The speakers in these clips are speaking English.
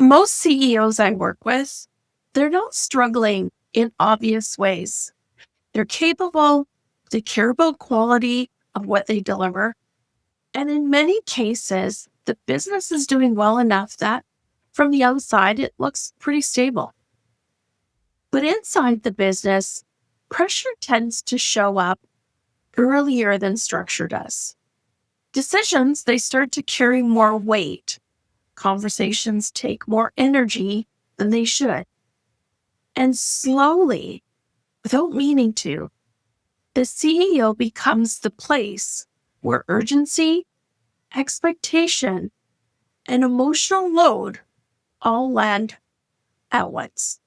Most CEOs I work with, they're not struggling in obvious ways. They're capable, they care about quality of what they deliver, and in many cases, the business is doing well enough that from the outside, it looks pretty stable. But inside the business, pressure tends to show up earlier than structure does. Decisions, they start to carry more weight. Conversations take more energy than they should. And slowly, without meaning to, the CEO becomes the place where urgency, expectation, and emotional load all land at once.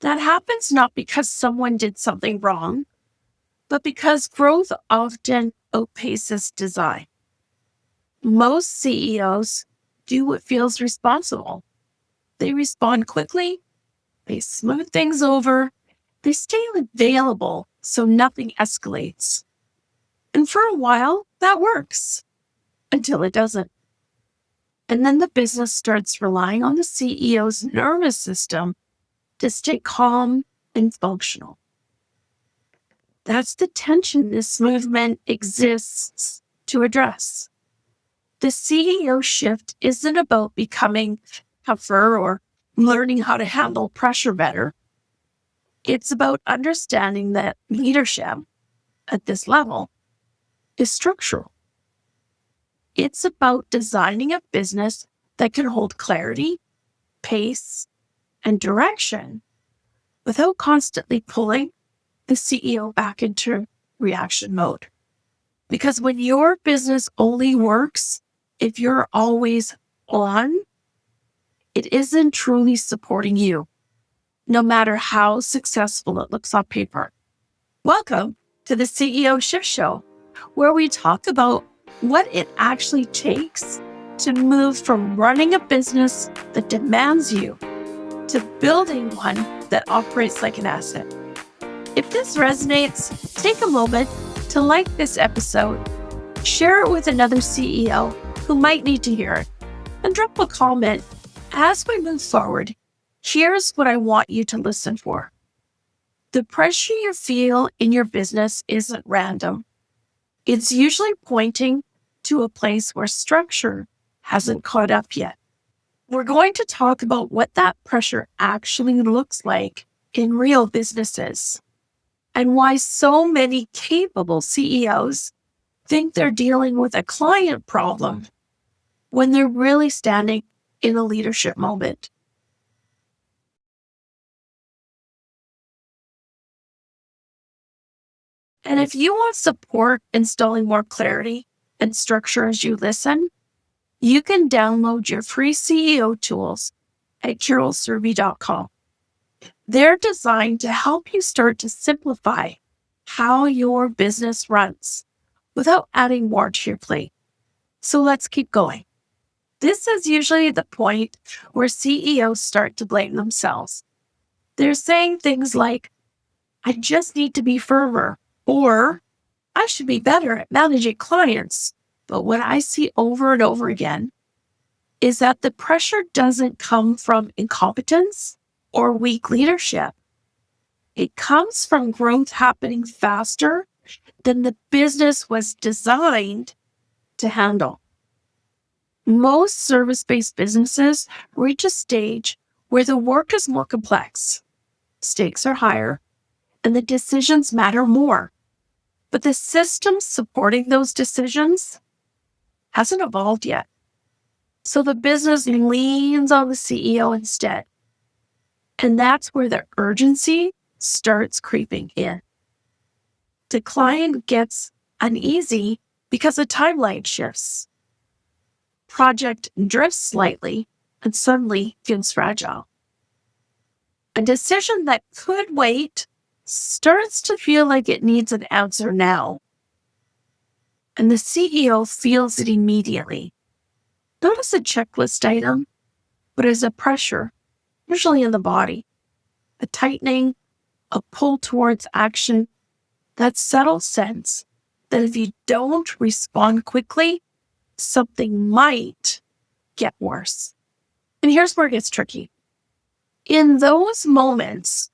That happens not because someone did something wrong, but because growth often outpaces design. Most CEOs do what feels responsible. They respond quickly, they smooth things over, they stay available so nothing escalates. And for a while, that works until it doesn't. And then the business starts relying on the CEO's nervous system to stay calm and functional. That's the tension this movement exists to address. The CEO shift isn't about becoming tougher or learning how to handle pressure better. It's about understanding that leadership at this level is structural. It's about designing a business that can hold clarity, pace, and direction without constantly pulling the CEO back into reaction mode. Because when your business only works if you're always on, it isn't truly supporting you, no matter how successful it looks on paper. Welcome to the CEO Shift Show, where we talk about what it actually takes to move from running a business that demands you to building one that operates like an asset. If this resonates, take a moment to like this episode, share it with another CEO who might need to hear it, and drop a comment. As we move forward, here's what I want you to listen for. The pressure you feel in your business isn't random. It's usually pointing to a place where structure hasn't caught up yet. We're going to talk about what that pressure actually looks like in real businesses and why so many capable CEOs think they're dealing with a client problem when they're really standing in a leadership moment. And if you want support installing more clarity and structure as you listen, you can download your free CEO tools at Surbey.com. They're designed to help you start to simplify how your business runs without adding more to your plate. So let's keep going. This is usually the point where CEOs start to blame themselves. They're saying things like, I just need to be firmer, or I should be better at managing clients. But what I see over and over again is that the pressure doesn't come from incompetence or weak leadership. It comes from growth happening faster than the business was designed to handle. Most service-based businesses reach a stage where the work is more complex, stakes are higher, and the decisions matter more. But the system supporting those decisions hasn't evolved yet. So the business leans on the CEO instead. And that's where the urgency starts creeping in. The client gets uneasy because the timeline shifts. Project drifts slightly and suddenly feels fragile. A decision that could wait starts to feel like it needs an answer now. And the CEO feels it immediately, not as a checklist item, but as a pressure, usually in the body, a tightening, a pull towards action, that subtle sense that if you don't respond quickly, something might get worse. And here's where it gets tricky. In those moments,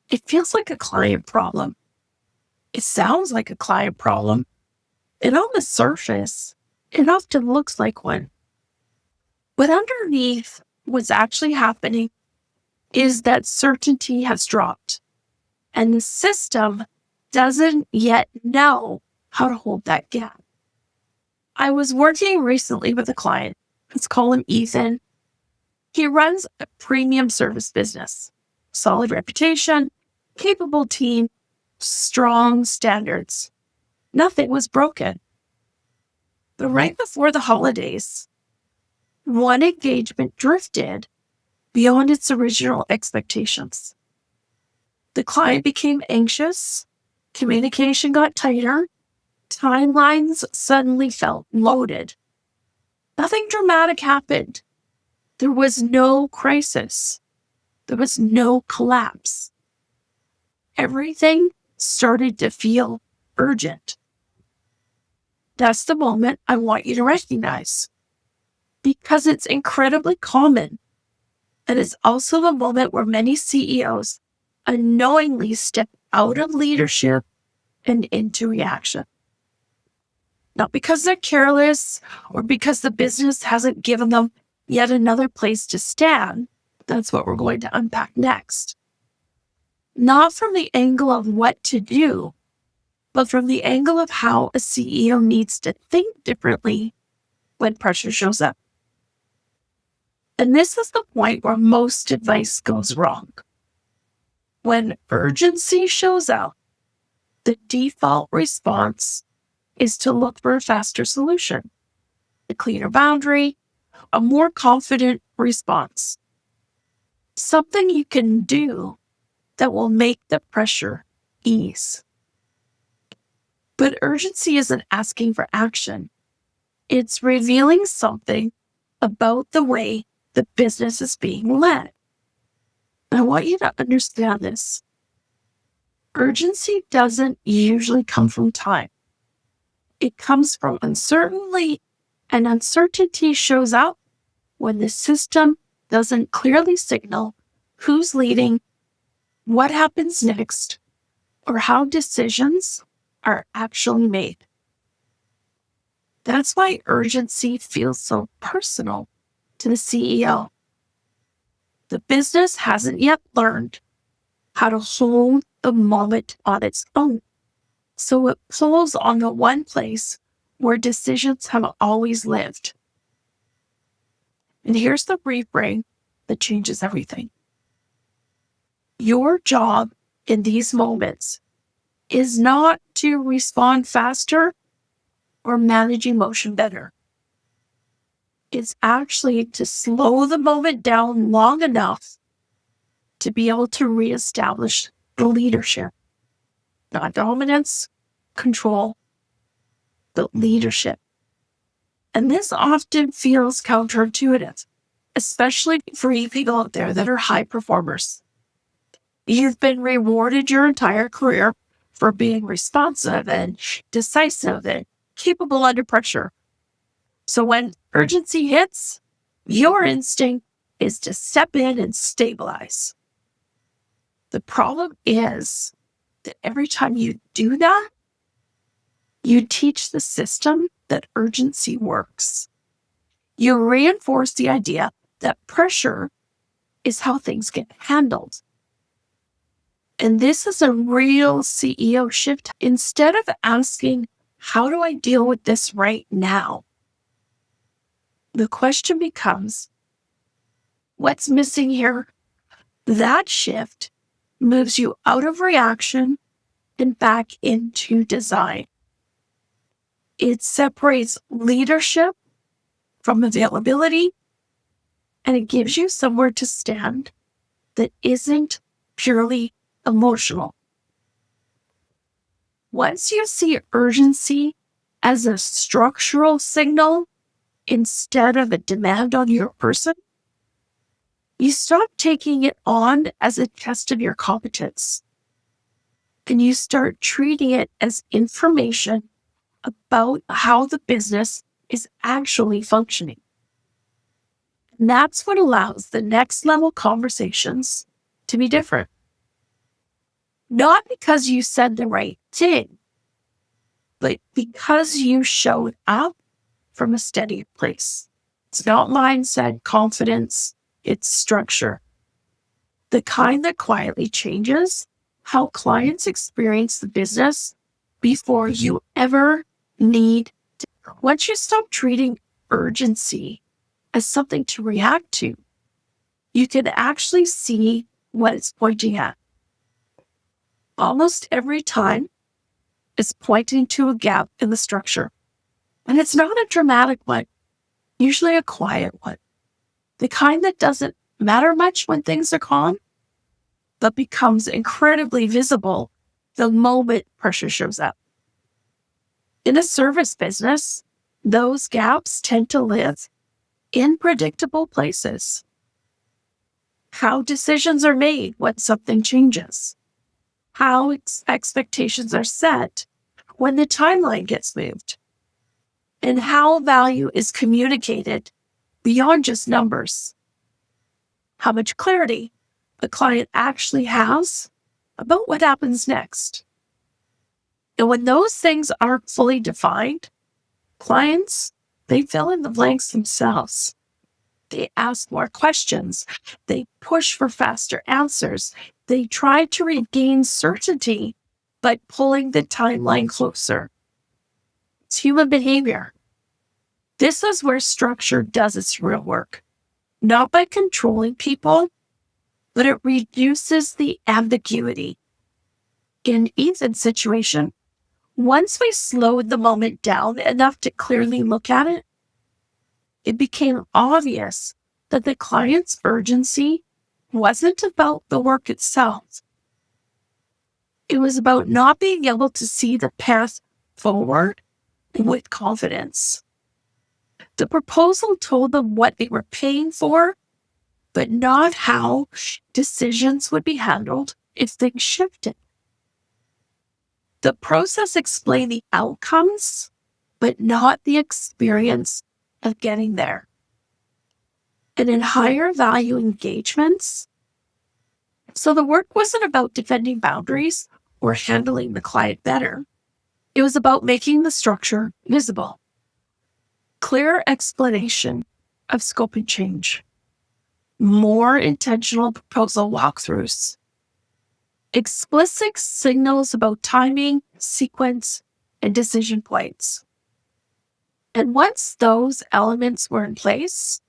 it feels like a client problem. It sounds like a client problem. And on the surface, it often looks like one. But underneath, what's actually happening is that certainty has dropped. And the system doesn't yet know how to hold that gap. I was working recently with a client. Let's call him Ethan. He runs a premium service business, solid reputation, capable team, strong standards. Nothing was broken. But right before the holidays, one engagement drifted beyond its original expectations. The client became anxious, communication got tighter, timelines suddenly felt loaded. Nothing dramatic happened. There was no crisis. There was no collapse. Everything started to feel urgent. That's the moment I want you to recognize, because it's incredibly common. And it's also the moment where many CEOs unknowingly step out of leadership and into reaction. Not because they're careless or because the business hasn't given them yet another place to stand. That's what we're going to unpack next. Not from the angle of what to do, but from the angle of how a CEO needs to think differently when pressure shows up. And this is the point where most advice goes wrong. When urgency shows up, the default response is to look for a faster solution, a cleaner boundary, a more confident response. Something you can do that will make the pressure ease. But urgency isn't asking for action. It's revealing something about the way the business is being led. I want you to understand this. Urgency doesn't usually come from time. It comes from uncertainty, and uncertainty shows up when the system doesn't clearly signal who's leading, what happens next, or how decisions are actually made. That's why urgency feels so personal to the CEO. The business hasn't yet learned how to hold the moment on its own. So it pulls on the one place where decisions have always lived. And here's the reframe that changes everything. Your job in these moments is not to respond faster or manage emotion better. It's actually to slow the moment down long enough to be able to reestablish the leadership. Not dominance, control, but leadership. And this often feels counterintuitive, especially for you people out there that are high performers. You've been rewarded your entire career for being responsive and decisive and capable under pressure. So when urgency hits, your instinct is to step in and stabilize. The problem is that every time you do that, you teach the system that urgency works. You reinforce the idea that pressure is how things get handled. And this is a real CEO shift. Instead of asking, how do I deal with this right now? The question becomes, what's missing here? That shift moves you out of reaction and back into design. It separates leadership from availability, and it gives you somewhere to stand that isn't purely emotional. Once you see urgency as a structural signal instead of a demand on your person, you stop taking it on as a test of your competence, and you start treating it as information about how the business is actually functioning. And that's what allows the next level conversations to be different. Not because you said the right thing, but because you showed up from a steady place. It's not mindset, confidence, it's structure. The kind that quietly changes how clients experience the business before you ever need to. Once you stop treating urgency as something to react to, you can actually see what it's pointing at. Almost every time, it's pointing to a gap in the structure. And it's not a dramatic one, usually a quiet one. The kind that doesn't matter much when things are calm, but becomes incredibly visible the moment pressure shows up. In a service business, those gaps tend to live in predictable places. How decisions are made when something changes. How expectations are set when the timeline gets moved. And how value is communicated beyond just numbers. How much clarity a client actually has about what happens next. And when those things aren't fully defined, clients, they fill in the blanks themselves. They ask more questions. They push for faster answers. They try to regain certainty by pulling the timeline closer. It's human behavior. This is where structure does its real work. Not by controlling people, but it reduces the ambiguity. In Ethan's situation, once we slowed the moment down enough to clearly look at it, it became obvious that the client's urgency wasn't about the work itself. It was about not being able to see the path forward with confidence. The proposal told them what they were paying for, but not how decisions would be handled if things shifted. The process explained the outcomes, but not the experience of getting there. And in higher value engagements, so the work wasn't about defending boundaries or handling the client better. It was about making the structure visible. Clear explanation of scope and change. More intentional proposal walkthroughs. Explicit signals about timing, sequence, and decision points. And once those elements were in place,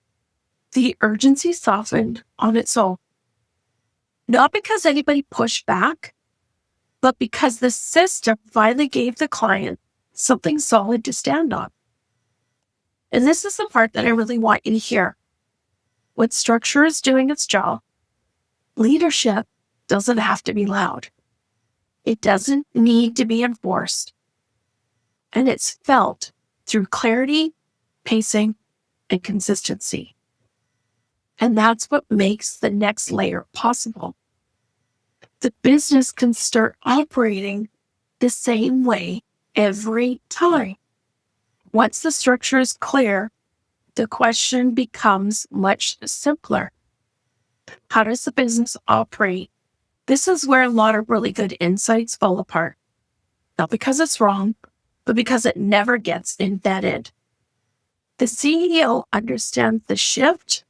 the urgency softened on its own. Not because anybody pushed back, but because the system finally gave the client something solid to stand on. And this is the part that I really want you to hear. When structure is doing its job, leadership doesn't have to be loud. It doesn't need to be enforced. And it's felt through clarity, pacing, and consistency. And that's what makes the next layer possible. The business can start operating the same way every time. Once the structure is clear, the question becomes much simpler. How does the business operate? This is where a lot of really good insights fall apart. Not because it's wrong, but because it never gets embedded. The CEO understands the shift,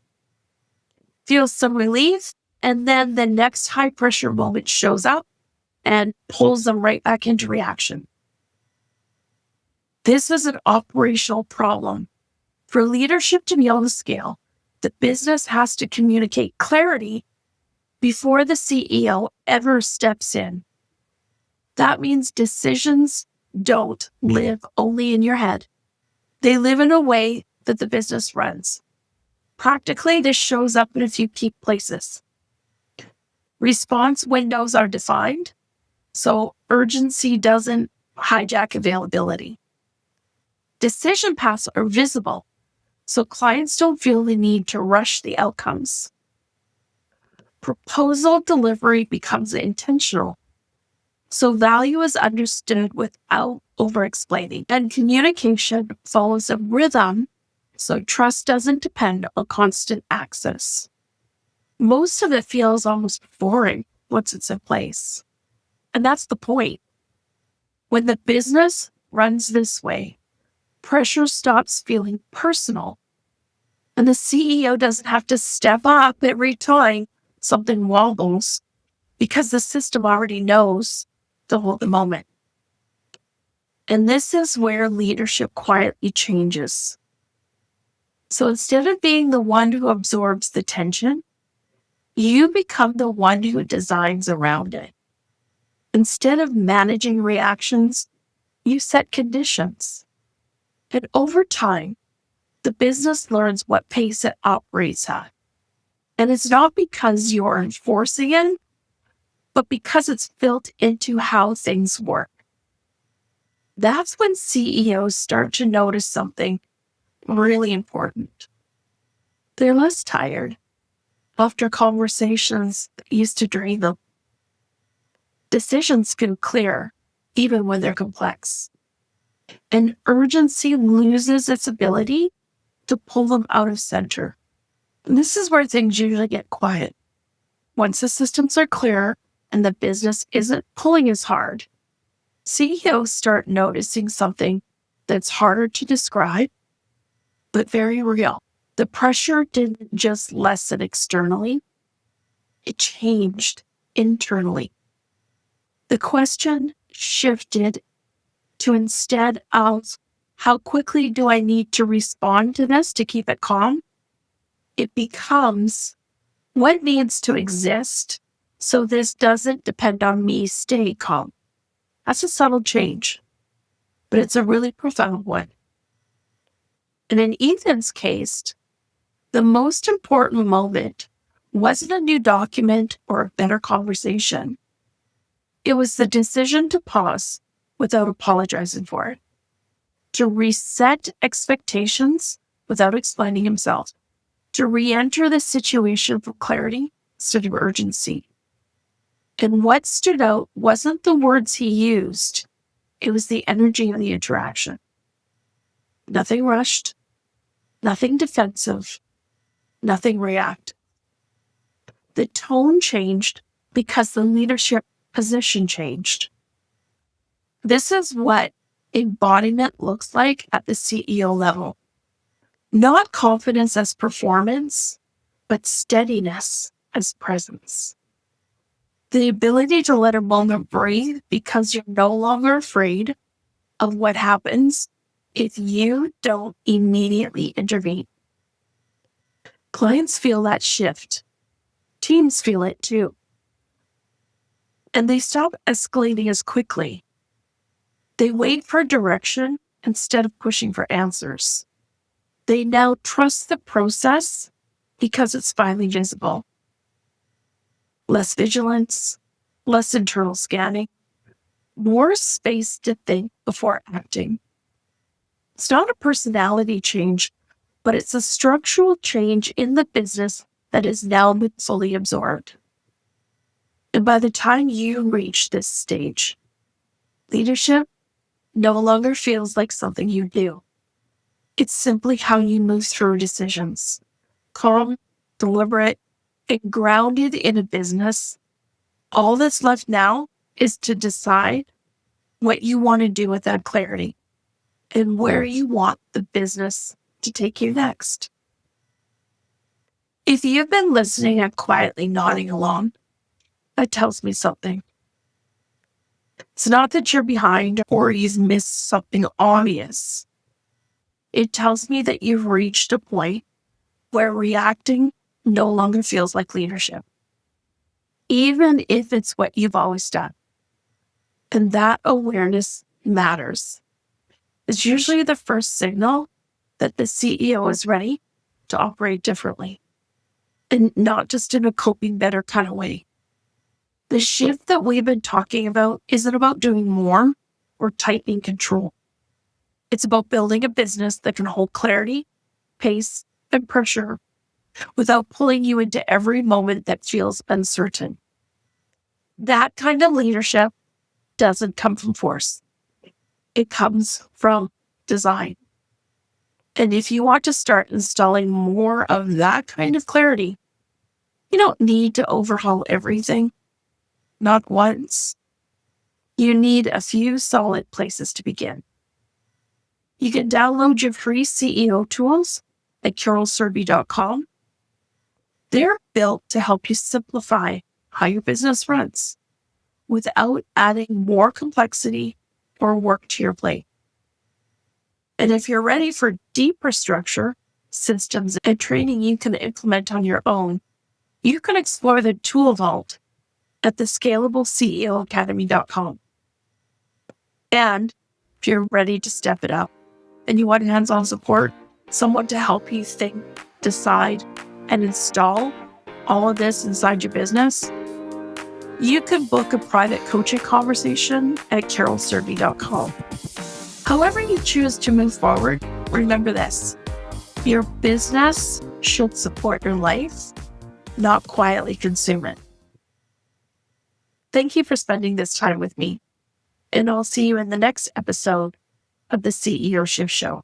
feels some relief, and then the next high pressure moment shows up and pulls them right back into reaction. This is an operational problem. For leadership to be able to scale, the business has to communicate clarity before the CEO ever steps in. That means decisions don't live only in your head. They live in a way that the business runs. Practically, this shows up in a few key places. Response windows are defined, so urgency doesn't hijack availability. Decision paths are visible, so clients don't feel the need to rush the outcomes. Proposal delivery becomes intentional, so value is understood without over-explaining, and communication follows a rhythm So trust doesn't depend on constant access. Most of it feels almost boring once it's in place. And that's the point. When the business runs this way, pressure stops feeling personal. And the CEO doesn't have to step up every time something wobbles because the system already knows to hold the moment. And this is where leadership quietly changes. So instead of being the one who absorbs the tension, you become the one who designs around it. Instead of managing reactions, you set conditions. And over time, the business learns what pace it operates at. And it's not because you're enforcing it, but because it's built into how things work. That's when CEOs start to notice something really important. They're less tired after conversations that used to drain them. Decisions feel clear, even when they're complex. And urgency loses its ability to pull them out of center. And this is where things usually get quiet. Once the systems are clear and the business isn't pulling as hard, CEOs start noticing something that's harder to describe, but very real. The pressure didn't just lessen externally, it changed internally. The question shifted to, instead of how quickly do I need to respond to this to keep it calm, it becomes what needs to exist so this doesn't depend on me staying calm. That's a subtle change, but it's a really profound one. And in Ethan's case, the most important moment wasn't a new document or a better conversation. It was the decision to pause without apologizing for it, to reset expectations without explaining himself, to re-enter the situation for clarity instead of urgency. And what stood out wasn't the words he used, it was the energy of the interaction. Nothing rushed, nothing defensive, nothing reactive. The tone changed because the leadership position changed. This is what embodiment looks like at the CEO level. Not confidence as performance, but steadiness as presence. The ability to let a moment breathe because you're no longer afraid of what happens if you don't immediately intervene. Clients feel that shift. Teams feel it too. And they stop escalating as quickly. They wait for direction instead of pushing for answers. They now trust the process because it's finally visible. Less vigilance, less internal scanning, more space to think before acting. It's not a personality change, but it's a structural change in the business that has now been fully absorbed. And by the time you reach this stage, leadership no longer feels like something you do. It's simply how you move through decisions. Calm, deliberate, and grounded in a business. All that's left now is to decide what you want to do with that clarity and where you want the business to take you next. If you've been listening and quietly nodding along, that tells me something. It's not that you're behind or you've missed something obvious. It tells me that you've reached a point where reacting no longer feels like leadership, even if it's what you've always done. And that awareness matters. It's usually the first signal that the CEO is ready to operate differently, and not just in a coping better kind of way. The shift that we've been talking about isn't about doing more or tightening control. It's about building a business that can hold clarity, pace, and pressure without pulling you into every moment that feels uncertain. That kind of leadership doesn't come from force. It comes from design. And if you want to start installing more of that kind of clarity, you don't need to overhaul everything, not once. You need a few solid places to begin. You can download your free CEO tools at carolsurbey.com. They're built to help you simplify how your business runs without adding more complexity or work to your plate. And if you're ready for deeper structure, systems, and training you can implement on your own, you can explore the tool vault at the scalableCEOacademy.com. And if you're ready to step it up and you want hands-on support, someone to help you think, decide, and install all of this inside your business, you can book a private coaching conversation at carolsurbey.com. However you choose to move forward, remember this: your business should support your life, not quietly consume it. Thank you for spending this time with me, and I'll see you in the next episode of the CEO Shift Show.